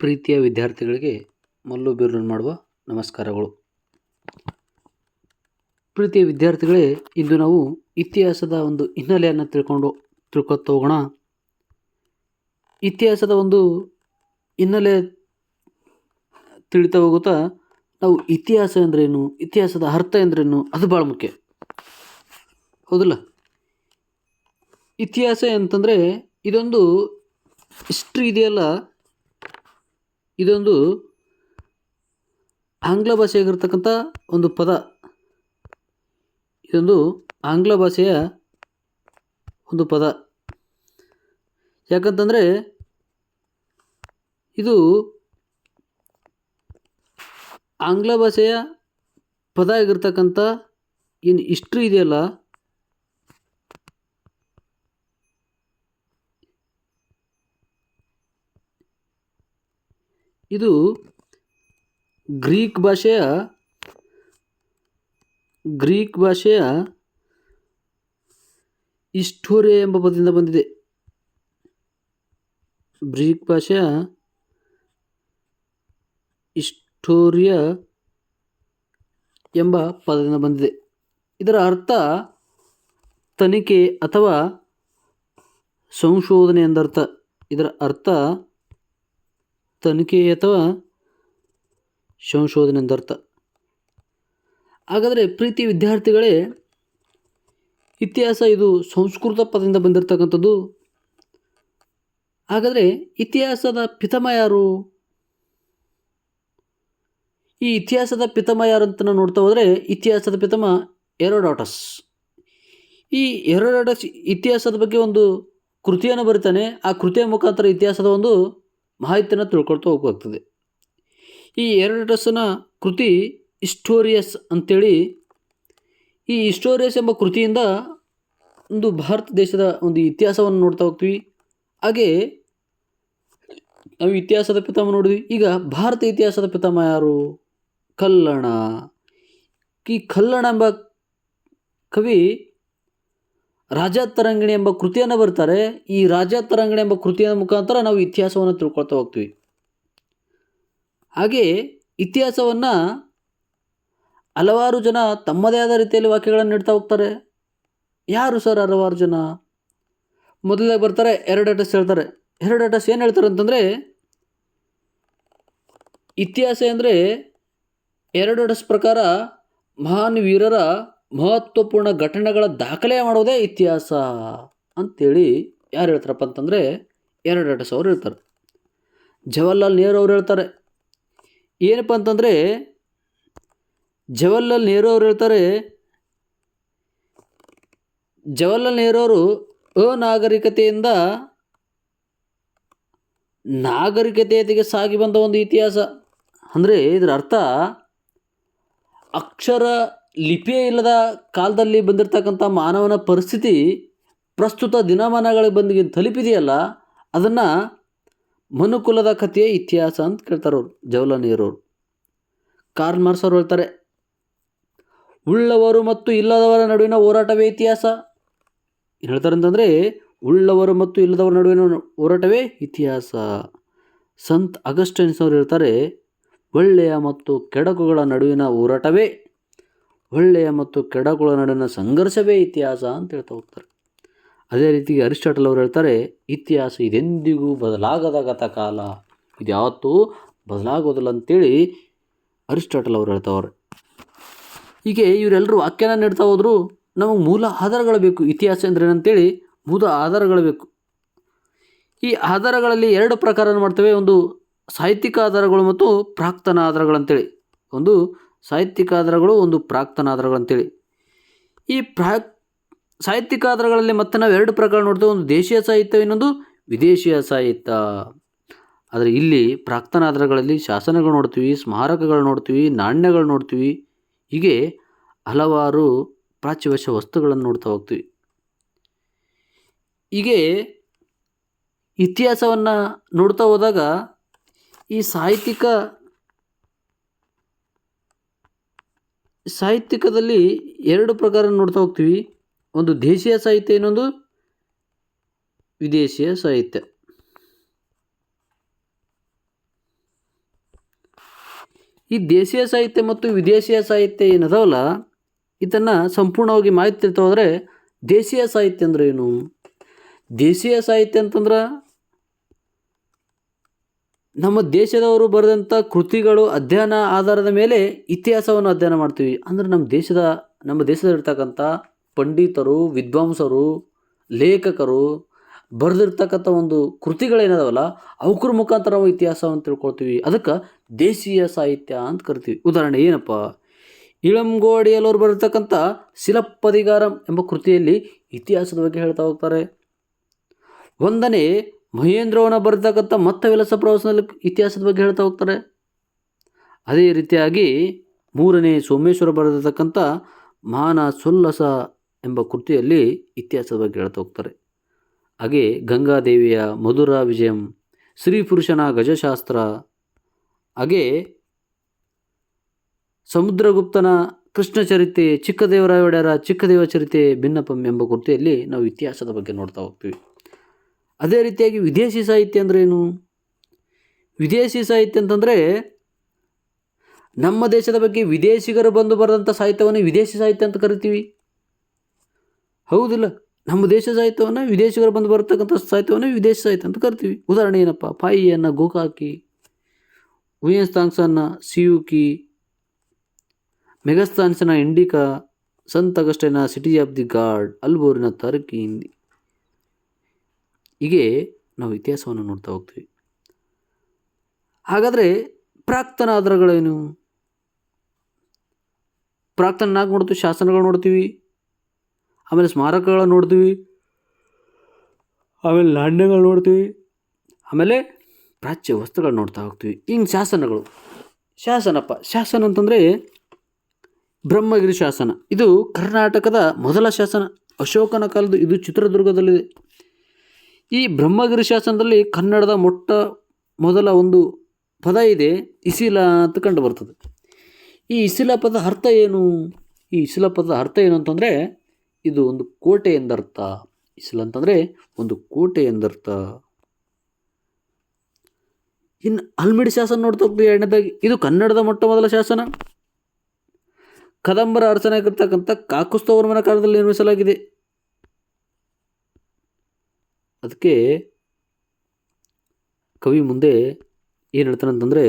ಪ್ರೀತಿಯ ವಿದ್ಯಾರ್ಥಿಗಳಿಗೆ ಮಲ್ಲು ಬೀರ್ಲನ್ ಮಾಡುವ ನಮಸ್ಕಾರಗಳು. ಪ್ರೀತಿಯ ವಿದ್ಯಾರ್ಥಿಗಳೇ, ಇಂದು ನಾವು ಇತಿಹಾಸದ ಒಂದು ಹಿನ್ನೆಲೆಯನ್ನು ತಿಳ್ಕೊತ ಹೋಗೋಣ. ಇತಿಹಾಸದ ಒಂದು ಹಿನ್ನೆಲೆ ತಿಳಿತಾ ಹೋಗುತ್ತಾ ನಾವು ಇತಿಹಾಸ ಅಂದ್ರೇನು, ಇತಿಹಾಸದ ಅರ್ಥ ಎಂದ್ರೇನು, ಅದು ಭಾಳ ಮುಖ್ಯ, ಹೌದಲ್ಲ? ಇತಿಹಾಸ ಅಂತಂದರೆ ಇದೊಂದು ಹಿಸ್ಟ್ರಿ ಇದೆಯಲ್ಲ, ಇದೊಂದು ಆಂಗ್ಲ ಭಾಷೆಯಾಗಿರ್ತಕ್ಕಂಥ ಒಂದು ಪದ. ಇದೊಂದು ಆಂಗ್ಲ ಭಾಷೆಯ ಒಂದು ಪದ. ಯಾಕಂತಂದರೆ ಇದು ಆಂಗ್ಲ ಭಾಷೆಯ ಪದ ಆಗಿರ್ತಕ್ಕಂಥ ಏನು ಹಿಸ್ಟ್ರಿ ಇದೆಯಲ್ಲ, ಇದು ಗ್ರೀಕ್ ಭಾಷೆಯ ಹಿಸ್ಟೋರಿಯಾ ಎಂಬ ಪದದಿಂದ ಬಂದಿದೆ. ಗ್ರೀಕ್ ಭಾಷೆಯ ಹಿಸ್ಟೋರಿಯಾ ಎಂಬ ಪದದಿಂದ ಬಂದಿದೆ. ಇದರ ಅರ್ಥ ತನಿಖೆ ಅಥವಾ ಸಂಶೋಧನೆ ಎಂದರ್ಥ. ಇದರ ಅರ್ಥ ತನಿಖೆ ಅಥವಾ ಸಂಶೋಧನೆ ಎಂದರ್ಥ. ಹಾಗಾದರೆ ಪ್ರೀತಿ ವಿದ್ಯಾರ್ಥಿಗಳೇ, ಇತಿಹಾಸ ಇದು ಸಂಸ್ಕೃತ ಪದದಿಂದ ಬಂದಿರತಕ್ಕಂಥದ್ದು. ಹಾಗಾದರೆ ಇತಿಹಾಸದ ಪಿತಾಮಹ ಯಾರು? ಈ ಇತಿಹಾಸದ ಪಿತಾಮಹ ಯಾರು ಅಂತ ನಾವು ನೋಡ್ತಾ ಹೋದರೆ, ಇತಿಹಾಸದ ಪಿತಾಮಹ ಹೆರೋಡೋಟಸ್. ಈ ಹೆರೋಡೋಟಸ್ ಇತಿಹಾಸದ ಬಗ್ಗೆ ಒಂದು ಕೃತಿಯನ್ನು ಬರೀತಾನೆ. ಆ ಕೃತಿಯ ಮುಖಾಂತರ ಇತಿಹಾಸದ ಒಂದು ಮಾಹಿತಿಯನ್ನು ತಿಳ್ಕೊಳ್ತಾ ಹೋಗ್ತದೆ. ಈ ಹೆರೋಡೋಟಸ್ನ ಕೃತಿ ಹಿಸ್ಟೋರಿಯಸ್ ಅಂತೇಳಿ. ಈ ಹಿಸ್ಟೋರಿಯಸ್ ಎಂಬ ಕೃತಿಯಿಂದ ಒಂದು ಭಾರತ ದೇಶದ ಒಂದು ಇತಿಹಾಸವನ್ನು ನೋಡ್ತಾ ಹೋಗ್ತೀವಿ. ಹಾಗೆ ನಾವು ಇತಿಹಾಸದ ಪಿತಾಮಹ ನೋಡಿದ್ವಿ. ಈಗ ಭಾರತ ಇತಿಹಾಸದ ಪಿತಾಮಹ ಯಾರು? ಕಲ್ಲಣ. ಈ ಕಲ್ಲಣ ಎಂಬ ಕವಿ ರಾಜ ತರಂಗಿಣಿ ಎಂಬ ಕೃತಿಯನ್ನು ಬರ್ತಾರೆ. ಈ ರಾಜ ತರಂಗಿಣಿ ಎಂಬ ಕೃತಿಯ ಮುಖಾಂತರ ನಾವು ಇತಿಹಾಸವನ್ನು ತಿಳ್ಕೊಳ್ತಾ ಹೋಗ್ತೀವಿ. ಹಾಗೆ ಇತಿಹಾಸವನ್ನು ಹಲವಾರು ಜನ ತಮ್ಮದೇ ಆದ ರೀತಿಯಲ್ಲಿ ವಾಕ್ಯಗಳನ್ನು ನೀಡ್ತಾ ಹೋಗ್ತಾರೆ. ಯಾರು ಸರ್ ಹಲವಾರು ಜನ? ಮೊದಲಾಗಿ ಬರ್ತಾರೆ ಹೆರೋಡೋಟಸ್ ಹೇಳ್ತಾರೆ. ಹೆರೋಡೋಟಸ್ ಏನು ಹೇಳ್ತಾರೆ ಅಂತಂದರೆ, ಇತಿಹಾಸ ಅಂದರೆ ಹೆರೋಡೋಟಸ್ ಪ್ರಕಾರ ಮಹಾನ್ ವೀರರ ಮಹತ್ವಪೂರ್ಣ ಘಟನೆಗಳ ದಾಖಲೆ ಮಾಡೋದೇ ಇತಿಹಾಸ ಅಂಥೇಳಿ ಯಾರು ಹೇಳ್ತಾರಪ್ಪ ಅಂತಂದರೆ ಹೆರೋಡೋಟಸ್ ಅವರು ಹೇಳ್ತಾರೆ. ಜವಾಹರ್ಲಾಲ್ ನೆಹರು ಅವರು ಹೇಳ್ತಾರೆ. ಏನಪ್ಪ ಅಂತಂದರೆ ಜವಾಹರ್ಲಾಲ್ ನೆಹರು ಅವರು ಹೇಳ್ತಾರೆ, ಜವಾಹರ್ಲಾಲ್ ನೆಹರು ಅವರು ಅನಾಗರಿಕತೆಯಿಂದ ನಾಗರಿಕತೆಗೆ ಸಾಗಿ ಬಂದ ಒಂದು ಇತಿಹಾಸ. ಅಂದರೆ ಇದರ ಅರ್ಥ ಅಕ್ಷರ ಲಿಪಿಯೇ ಇಲ್ಲದ ಕಾಲದಲ್ಲಿ ಬಂದಿರತಕ್ಕಂಥ ಮಾನವನ ಪರಿಸ್ಥಿತಿ ಪ್ರಸ್ತುತ ದಿನಮಾನಗಳಿಗೆ ಬಂದು ತಲುಪಿದೆಯಲ್ಲ, ಅದನ್ನು ಮನುಕುಲದ ಕಥೆಯೇ ಇತಿಹಾಸ ಅಂತ ಕೇಳ್ತಾರೆ ಅವರು, ಜವಾಹರ್ಲಾಲ್ ನೆಹರು ಅವರು. ಕಾರ್ಲ್ ಮಾರ್ಕ್ಸ್ ಅವರು ಹೇಳ್ತಾರೆ, ಉಳ್ಳವರು ಮತ್ತು ಇಲ್ಲದವರ ನಡುವಿನ ಹೋರಾಟವೇ ಇತಿಹಾಸ. ಏನು ಹೇಳ್ತಾರೆ ಅಂತಂದರೆ, ಉಳ್ಳವರು ಮತ್ತು ಇಲ್ಲದವರ ನಡುವಿನ ಹೋರಾಟವೇ ಇತಿಹಾಸ. ಸಂತ್ ಅಗಸ್ಟೈನ್ಸ್ ಅವರು ಹೇಳ್ತಾರೆ, ಒಳ್ಳೆಯ ಮತ್ತು ಕೆಡಕುಗಳ ನಡುವಿನ ಹೋರಾಟವೇ, ಒಳ್ಳೆಯ ಮತ್ತು ಕೆಡಕುಗಳ ನಡುವಿನ ಸಂಘರ್ಷವೇ ಇತಿಹಾಸ ಅಂತ ಹೇಳ್ತಾ ಹೋಗ್ತಾರೆ. ಅದೇ ರೀತಿ ಅರಿಸ್ಟಾಟಲ್ ಅವರು ಹೇಳ್ತಾರೆ, ಇತಿಹಾಸ ಇದೆಂದಿಗೂ ಬದಲಾಗದ ಗತಕಾಲ, ಇದು ಯಾವತ್ತೂ ಬದಲಾಗೋದಿಲ್ಲ ಅಂತೇಳಿ ಅರಿಸ್ಟಾಟಲ್ ಅವರು ಹೇಳ್ತಾವ್ರೆ. ಹೀಗೆ ಇವರೆಲ್ಲರೂ ವಾಕ್ಯನ ನೀಡ್ತಾ ಹೋದ್ರು. ನಮಗೆ ಮೂಲ ಆಧಾರಗಳು ಬೇಕು. ಇತಿಹಾಸ ಅಂದರೆ ಏನಂತೇಳಿ ಮೂಲ ಆಧಾರಗಳು ಬೇಕು. ಈ ಆಧಾರಗಳಲ್ಲಿ ಎರಡು ಪ್ರಕಾರ ಮಾಡ್ತೇವೆ. ಒಂದು ಸಾಹಿತ್ಯಿಕ ಆಧಾರಗಳು ಮತ್ತು ಪ್ರಾಕ್ತನ ಆಧಾರಗಳಂತೇಳಿ. ಒಂದು ಸಾಹಿತ್ಯಿಕ ಆಧಾರಗಳು, ಒಂದು ಪ್ರಾಕ್ತನ ಆಧಾರಗಳಂತೇಳಿ. ಈ ಸಾಹಿತ್ಯಿಕ ಆಧಾರಗಳಲ್ಲಿ ಮತ್ತೆ ನಾವು ಎರಡು ಪ್ರಕಾರ ನೋಡ್ತೇವೆ. ಒಂದು ದೇಶೀಯ ಸಾಹಿತ್ಯ, ಇನ್ನೊಂದು ವಿದೇಶಿಯ ಸಾಹಿತ್ಯ. ಆದರೆ ಇಲ್ಲಿ ಪ್ರಾಕ್ತನ ಆಧಾರಗಳಲ್ಲಿ ಶಾಸನಗಳು ನೋಡ್ತೀವಿ, ಸ್ಮಾರಕಗಳು ನೋಡ್ತೀವಿ, ನಾಣ್ಯಗಳು ನೋಡ್ತೀವಿ. ಹೀಗೆ ಹಲವಾರು ಪ್ರಾಚ್ಯವಶ ವಸ್ತುಗಳನ್ನು ನೋಡ್ತಾ ಹೋಗ್ತೀವಿ. ಹೀಗೆ ಇತಿಹಾಸವನ್ನು ನೋಡ್ತಾ ಹೋದಾಗ ಈ ಸಾಹಿತ್ಯಿಕದಲ್ಲಿ ಎರಡು ಪ್ರಕಾರ ನೋಡ್ತಾ ಹೋಗ್ತೀವಿ. ಒಂದು ದೇಶೀಯ ಸಾಹಿತ್ಯ, ಇನ್ನೊಂದು ವಿದೇಶಿಯ ಸಾಹಿತ್ಯ. ಈ ದೇಶೀಯ ಸಾಹಿತ್ಯ ಮತ್ತು ವಿದೇಶೀಯ ಸಾಹಿತ್ಯ ಏನದವಲ್ಲ ಇದನ್ನು ಸಂಪೂರ್ಣವಾಗಿ ಮಾಹಿತಿ ತಿಳ್ತಾ ಹೋದರೆ ದೇಶೀಯ ಸಾಹಿತ್ಯ ಅಂದ್ರೆ ಏನು? ದೇಶೀಯ ಸಾಹಿತ್ಯ ಅಂತಂದ್ರೆ ನಮ್ಮ ದೇಶದವರು ಬರೆದಂಥ ಕೃತಿಗಳು ಅಧ್ಯಯನ ಆಧಾರದ ಮೇಲೆ ಇತಿಹಾಸವನ್ನು ಅಧ್ಯಯನ ಮಾಡ್ತೀವಿ. ಅಂದರೆ ನಮ್ಮ ದೇಶದಲ್ಲಿರ್ತಕ್ಕಂಥ ಪಂಡಿತರು, ವಿದ್ವಾಂಸರು, ಲೇಖಕರು ಬರೆದಿರ್ತಕ್ಕಂಥ ಒಂದು ಕೃತಿಗಳೇನದಾವಲ್ಲ ಅವಕ್ರ ಮುಖಾಂತರ ನಾವು ಇತಿಹಾಸವನ್ನು ತಿಳ್ಕೊಳ್ತೀವಿ. ಅದಕ್ಕೆ ದೇಶೀಯ ಸಾಹಿತ್ಯ ಅಂತ ಕರಿತೀವಿ. ಉದಾಹರಣೆ ಏನಪ್ಪ? ಇಳಂಗೋಡಿಯಲ್ಲವರು ಬರೆದಿರ್ತಕ್ಕಂಥ ಶಿಲಪ್ಪದಿಗಾರಂ ಎಂಬ ಕೃತಿಯಲ್ಲಿ ಇತಿಹಾಸದ ಬಗ್ಗೆ ಹೇಳ್ತಾ ಹೋಗ್ತಾರೆ. ಒಂದನೇ ಮಹೇಂದ್ರವನ ಬರೆದಕ್ಕಂಥ ಮತ್ತ ವಿಲಾಸ ಪ್ರವಾಸದಲ್ಲಿ ಇತಿಹಾಸದ ಬಗ್ಗೆ ಹೇಳ್ತಾ ಹೋಗ್ತಾರೆ. ಅದೇ ರೀತಿಯಾಗಿ ಮೂರನೇ ಸೋಮೇಶ್ವರ ಬರೆದಿರ್ತಕ್ಕಂಥ ಮಾನ ಸೊಲ್ಲಸ ಎಂಬ ಕೃತಿಯಲ್ಲಿ ಇತಿಹಾಸದ ಬಗ್ಗೆ ಹೇಳ್ತಾ ಹೋಗ್ತಾರೆ. ಹಾಗೆ ಗಂಗಾದೇವಿಯ ಮಧುರ ವಿಜಯಂ, ಶ್ರೀ ಪುರುಷನ ಗಜಶಾಸ್ತ್ರ, ಹಾಗೆ ಸಮುದ್ರಗುಪ್ತನ ಕೃಷ್ಣ ಚರಿತೆ, ಚಿಕ್ಕದೇವರಾಯ ಒಡೆಯರ ಚಿಕ್ಕದೇವ ಚರಿತೆ ಭಿನ್ನಪಂ ಎಂಬ ಕೃತಿಯಲ್ಲಿ ನಾವು ಇತಿಹಾಸದ ಬಗ್ಗೆ ನೋಡ್ತಾ ಹೋಗ್ತೀವಿ. ಅದೇ ರೀತಿಯಾಗಿ ವಿದೇಶಿ ಸಾಹಿತ್ಯ ಅಂದ್ರೆ ಏನು? ವಿದೇಶಿ ಸಾಹಿತ್ಯ ಅಂತಂದರೆ ನಮ್ಮ ದೇಶದ ಬಗ್ಗೆ ವಿದೇಶಿಗರು ಬಂದು ಬರೆದಂಥ ಸಾಹಿತ್ಯವನ್ನು ವಿದೇಶಿ ಸಾಹಿತ್ಯ ಅಂತ ಕರಿತೀವಿ. ಹೌದಿಲ್ಲ? ನಮ್ಮ ದೇಶ ಸಾಹಿತ್ಯವನ್ನು ವಿದೇಶಿಗರು ಬಂದು ಬರತಕ್ಕಂಥ ಸಾಹಿತ್ಯವನ್ನು ವಿದೇಶಿ ಸಾಹಿತ್ಯ ಅಂತ ಕರಿತೀವಿ. ಉದಾಹರಣೆ ಏನಪ್ಪ? ಪಾಯಿಯನ್ನು ಗೋಕಾಕಿ, ಉಯನ್ಸ್ತಾಂಗ್ಸನ್ನ ಸಿಯುಕಿ, ಮೆಗಸ್ತಾನ್ಸನ ಇಂಡಿಕಾ, ಸಂತ್ ಅಗಸ್ಟೈನ ಸಿಟಿ ಆಫ್ ದಿ ಗಾಡ್, ಅಲ್ಬೋರಿನ ತರ್ಕಿ ಹಿಂದಿ. ಹೀಗೆ ನಾವು ಇತಿಹಾಸವನ್ನು ನೋಡ್ತಾ ಹೋಗ್ತೀವಿ. ಹಾಗಾದರೆ ಪ್ರಾಕ್ತನ ಆಧಾರಗಳೇನು? ಪ್ರಾಕ್ತನ ನೋಡ್ತೀವಿ, ಶಾಸನಗಳು ನೋಡ್ತೀವಿ, ಆಮೇಲೆ ಸ್ಮಾರಕಗಳನ್ನು ನೋಡ್ತೀವಿ, ಆಮೇಲೆ ನಾಣ್ಯಗಳು ನೋಡ್ತೀವಿ, ಆಮೇಲೆ ಪ್ರಾಚ್ಯ ವಸ್ತುಗಳು ನೋಡ್ತಾ ಹೋಗ್ತೀವಿ. ಹಿಂಗೆ ಶಾಸನಗಳು. ಶಾಸನ ಅಂತಂದರೆ ಬ್ರಹ್ಮಗಿರಿ ಶಾಸನ. ಇದು ಕರ್ನಾಟಕದ ಮೊದಲ ಶಾಸನ, ಅಶೋಕನ ಕಾಲದ್ದು. ಇದು ಚಿತ್ರದುರ್ಗದಲ್ಲಿದೆ. ಈ ಬ್ರಹ್ಮಗಿರಿ ಶಾಸನದಲ್ಲಿ ಕನ್ನಡದ ಮೊದಲ ಒಂದು ಪದ ಇದೆ, ಇಸಿಲ ಅಂತ ಕಂಡು ಬರ್ತದೆ. ಈ ಇಸಿಲ ಪದ ಅರ್ಥ ಏನು? ಈ ಇಸಿಲ ಪದದ ಅರ್ಥ ಏನು ಅಂತಂದರೆ ಇದು ಒಂದು ಕೋಟೆ ಎಂದರ್ಥ. ಇಸಿಲ ಅಂತಂದರೆ ಒಂದು ಕೋಟೆ ಎಂದರ್ಥ. ಇನ್ನು ಹಲ್ಮಿಡಿ ಶಾಸನ ನೋಡ್ತಾ ಹೋಗ್ತೀವಿ. ಎರಡನೇದಾಗಿ ಇದು ಕನ್ನಡದ ಮೊದಲ ಶಾಸನ. ಕದಂಬರ ಅರಸನಾಗಿರ್ತಕ್ಕಂಥ ಕಾಕುಸ್ತವರ್ಮನ ಕಾಲದಲ್ಲಿ ನಿರ್ಮಿಸಲಾಗಿದೆ. ಅದಕ್ಕೆ ಕವಿ ಮುಂದೆ ಏನು ಹೇಳ್ತಾನಂತಂದರೆ,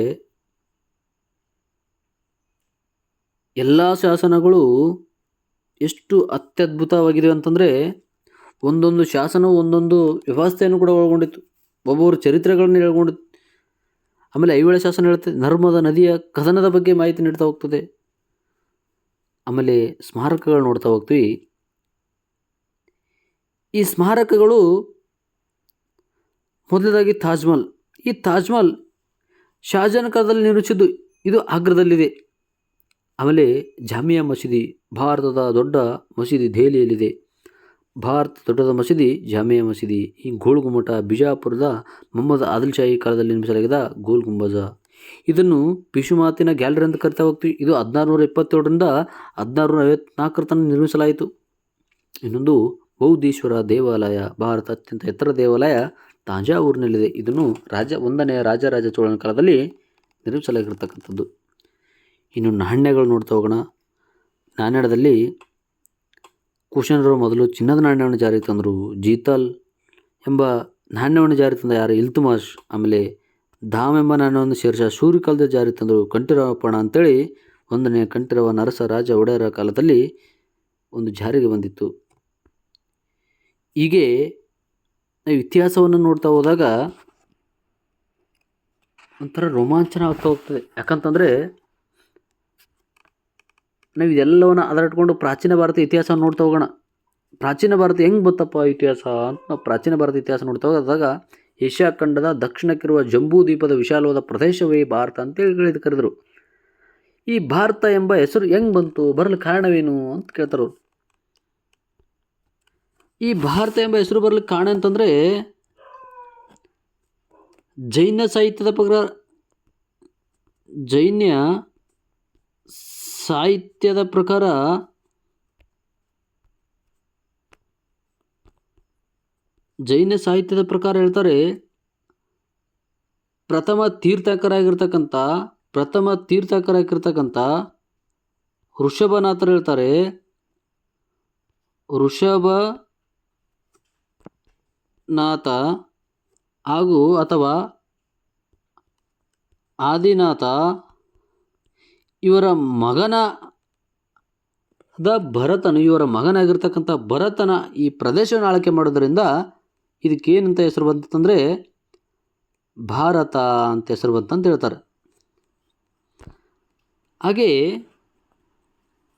ಎಲ್ಲ ಶಾಸನಗಳು ಎಷ್ಟು ಅತ್ಯದ್ಭುತವಾಗಿದೆ ಅಂತಂದರೆ ಒಂದೊಂದು ಶಾಸನವು ಒಂದೊಂದು ವ್ಯವಸ್ಥೆಯನ್ನು ಕೂಡ ಒಳಗೊಂಡಿತ್ತು, ಒಬ್ಬೊಬ್ಬರು ಚರಿತ್ರೆಗಳನ್ನು ಒಳಗೊಂಡಿತ್ತು. ಆಮೇಲೆ ಐಹೊಳೆ ಶಾಸನ ಹೇಳ್ತದೆ, ನರ್ಮದಾ ನದಿಯ ಕದನದ ಬಗ್ಗೆ ಮಾಹಿತಿ ನೀಡ್ತಾ ಹೋಗ್ತದೆ. ಆಮೇಲೆ ಸ್ಮಾರಕಗಳು ನೋಡ್ತಾ ಹೋಗ್ತೀವಿ. ಈ ಸ್ಮಾರಕಗಳು ಮೊದಲದಾಗಿ ತಾಜ್ಮಹಲ್. ಈ ತಾಜ್ಮಹಲ್ ಶಾಜಹಾನ್ ಕಾಲದಲ್ಲಿ ನಿರ್ಮಿಸಿದ್ದು. ಇದು ಆಗ್ರಾದಲ್ಲಿದೆ. ಆಮೇಲೆ ಜಾಮಿಯಾ ಮಸೀದಿ, ಭಾರತದ ದೊಡ್ಡ ಮಸೀದಿ ದೆಹಲಿಯಲ್ಲಿದೆ. ಭಾರತದ ದೊಡ್ಡದ ಮಸೀದಿ ಜಾಮಿಯಾ ಮಸೀದಿ. ಈ ಗೋಲ್ ಗುಮ್ಮಟ ಬಿಜಾಪುರದ ಮೊಹಮ್ಮದ್ ಆದಿಲ್ ಶಾಹಿ ಕಾಲದಲ್ಲಿ ನಿರ್ಮಿಸಲಾಗಿದ್ದ ಗೋಲ್ ಗುಂಬಜ. ಇದನ್ನು ಪಿಶುಮಾತಿನ ಗ್ಯಾಲರಿ ಅಂತ ಕರಿತಾ ಹೋಗ್ತೀವಿ. ಇದು 1627ರಿಂದ 1654 ತನಕ ನಿರ್ಮಿಸಲಾಯಿತು. ಇನ್ನೊಂದು ಬೌದ್ಧೇಶ್ವರ ದೇವಾಲಯ, ಭಾರತ ಅತ್ಯಂತ ಎತ್ತರ ದೇವಾಲಯ ತಾಂಜಾವೂರಿನಲ್ಲಿದೆ. ಇದನ್ನು ಒಂದನೆಯ ರಾಜರಾಜ ಚೋಳನ ಕಾಲದಲ್ಲಿ ನಿರ್ಮಿಸಲಾಗಿರ್ತಕ್ಕಂಥದ್ದು. ಇನ್ನು ನಾಣ್ಯಗಳು ನೋಡ್ತಾ ಹೋಗೋಣ. ನಾಣ್ಯದಲ್ಲಿ ಕುಶನರು ಮೊದಲು ಚಿನ್ನದ ನಾಣ್ಯವನ್ನು ಜಾರಿಗೆ ತಂದರು. ಜೀತಾಲ್ ಎಂಬ ನಾಣ್ಯವನ್ನು ಜಾರಿ ತಂದ ಯಾರು? ಇಲ್ತುಮಾಷ್. ಆಮೇಲೆ ಧಾಮ್ ಎಂಬ ನಾಣ್ಯವನ್ನು ಶೇರ್ಷಾ ಸೂರಿ ಕಾಲದಲ್ಲಿ ಜಾರಿ ತಂದರು. ಕಂಠೀರವ ಪಣ ಅಂತೇಳಿ ಒಂದನೆಯ ಕಂಠೀರವನ ಅರಸ ರಾಜ ಒಡೆಯರ ಕಾಲದಲ್ಲಿ ಒಂದು ಜಾರಿಗೆ ಬಂದಿತ್ತು. ಹೀಗೆ ನಾವು ಇತಿಹಾಸವನ್ನು ನೋಡ್ತಾ ಹೋದಾಗ ಒಂಥರ ರೋಮಾಂಚನ ಆಗ್ತಾ ಹೋಗ್ತದೆ. ಯಾಕಂತಂದರೆ ನಾವು ಇದೆಲ್ಲವನ್ನು ಆಧಾರಿಟ್ಕೊಂಡು ಪ್ರಾಚೀನ ಭಾರತ ಇತಿಹಾಸವನ್ನು ನೋಡ್ತಾ ಹೋಗೋಣ. ಪ್ರಾಚೀನ ಭಾರತ ಹೆಂಗೆ ಗೊತ್ತಪ್ಪ ಇತಿಹಾಸ ಅಂತ ನಾವು ಪ್ರಾಚೀನ ಭಾರತ ಇತಿಹಾಸ ನೋಡ್ತಾ ಹೋದಾಗ ಏಷ್ಯಾ ಖಂಡದ ದಕ್ಷಿಣಕ್ಕಿರುವ ಜಂಬೂ ದ್ವೀಪದ ವಿಶಾಲವಾದ ಪ್ರದೇಶವೇ ಭಾರತ ಅಂತೇಳಿ ಕರೆದರು. ಈ ಭಾರತ ಎಂಬ ಹೆಸರು ಹೆಂಗೆ ಬಂತು, ಬರಲು ಕಾರಣವೇನು ಅಂತ ಕೇಳ್ತಾರೆ. ಈ ಭಾರತ ಎಂಬ ಹೆಸರು ಬರಲಿಕ್ಕೆ ಕಾರಣ ಅಂತಂದರೆ ಜೈನ ಸಾಹಿತ್ಯದ ಪ್ರಕಾರ ಹೇಳ್ತಾರೆ, ಪ್ರಥಮ ತೀರ್ಥಂಕರಾಗಿರ್ತಕ್ಕಂಥ ಪ್ರಥಮ ತೀರ್ಥಕರಾಗಿರ್ತಕ್ಕಂಥ ಋಷಭನಾಥರು ಹೇಳ್ತಾರೆ, ಋಷಭನಾಥ ಹಾಗೂ ಅಥವಾ ಆದಿನಾಥ ಇವರ ಮಗನಾಗಿರ್ತಕ್ಕಂಥ ಭರತನ ಈ ಪ್ರದೇಶವನ್ನು ಆಳ್ವಿಕೆ ಮಾಡೋದರಿಂದ ಇದಕ್ಕೇನಂತ ಹೆಸರು ಬಂತಂದರೆ ಭಾರತ ಅಂತ ಹೆಸರು ಬಂತಂತ ಹೇಳ್ತಾರೆ. ಹಾಗೆ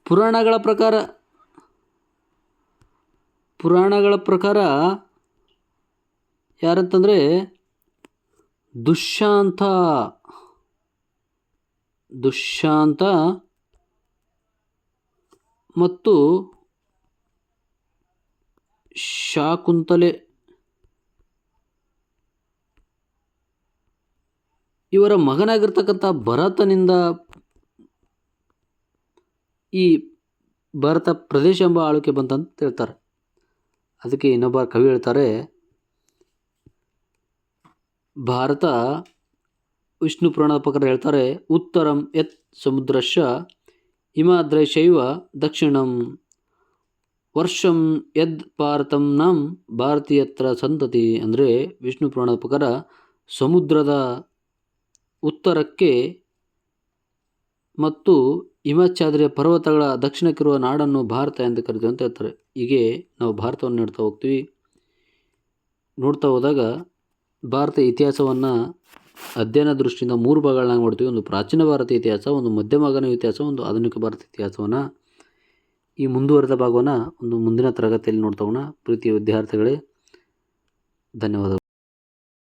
ಪುರಾಣಗಳ ಪ್ರಕಾರ ಯಾರಂತಂದರೆ ದುಷ್ಯಾಂತ ಮತ್ತು ಶಾಕುಂತಲೆ ಇವರ ಮಗನಾಗಿರ್ತಕ್ಕಂಥ ಭರತನಿಂದ ಈ ಭಾರತ ಪ್ರದೇಶ ಎಂಬ ಆಳ್ವಿಕೆ ಬಂತಂತ ಹೇಳ್ತಾರೆ. ಅದಕ್ಕೆ ಇನ್ನೊಬ್ಬ ಕವಿ ಹೇಳ್ತಾರೆ, ಭಾರತ ವಿಷ್ಣು ಪುರಾಣದ ಪ್ರಕಾರ ಹೇಳ್ತಾರೆ, ಉತ್ತರಂ ಯತ್ ಸಮುದ್ರಶ್ಚ ಹಿಮಾದ್ರೈಶೈವ ದಕ್ಷಿಣಂ ವರ್ಷಂ ಯದ್ ಭಾರತಂ ನಂ ಭಾರತೀಯತ್ರ ಸಂತತಿ. ಅಂದರೆ ವಿಷ್ಣು ಪುರಾಣದ ಪ್ರಕಾರ ಸಮುದ್ರದ ಉತ್ತರಕ್ಕೆ ಮತ್ತು ಹಿಮಾಚ್ಛಾದ್ರಿಯ ಪರ್ವತಗಳ ದಕ್ಷಿಣಕ್ಕಿರುವ ನಾಡನ್ನು ಭಾರತ ಎಂದು ಕರೀತೀವಿ ಅಂತ ಹೇಳ್ತಾರೆ. ಹೀಗೆ ನಾವು ಭಾರತವನ್ನು ನೋಡ್ತಾ ಹೋದಾಗ ಭಾರತ ಇತಿಹಾಸವನ್ನು ಅಧ್ಯಯನ ದೃಷ್ಟಿಯಿಂದ 3 ಭಾಗಗಳನ್ನಾಗಿ ಮಾಡ್ತೀವಿ. ಒಂದು ಪ್ರಾಚೀನ ಭಾರತ ಇತಿಹಾಸ, ಒಂದು ಮಧ್ಯಮಾಗನ ಇತಿಹಾಸ, ಒಂದು ಆಧುನಿಕ ಭಾರತ ಇತಿಹಾಸವನ್ನು. ಈ ಮುಂದುವರೆದ ಭಾಗವನ್ನು ಒಂದು ಮುಂದಿನ ತರಗತಿಯಲ್ಲಿ ನೋಡ್ತಾ ಹೋಗೋಣ. ಪ್ರೀತಿಯ ವಿದ್ಯಾರ್ಥಿಗಳೇ, ಧನ್ಯವಾದಗಳು.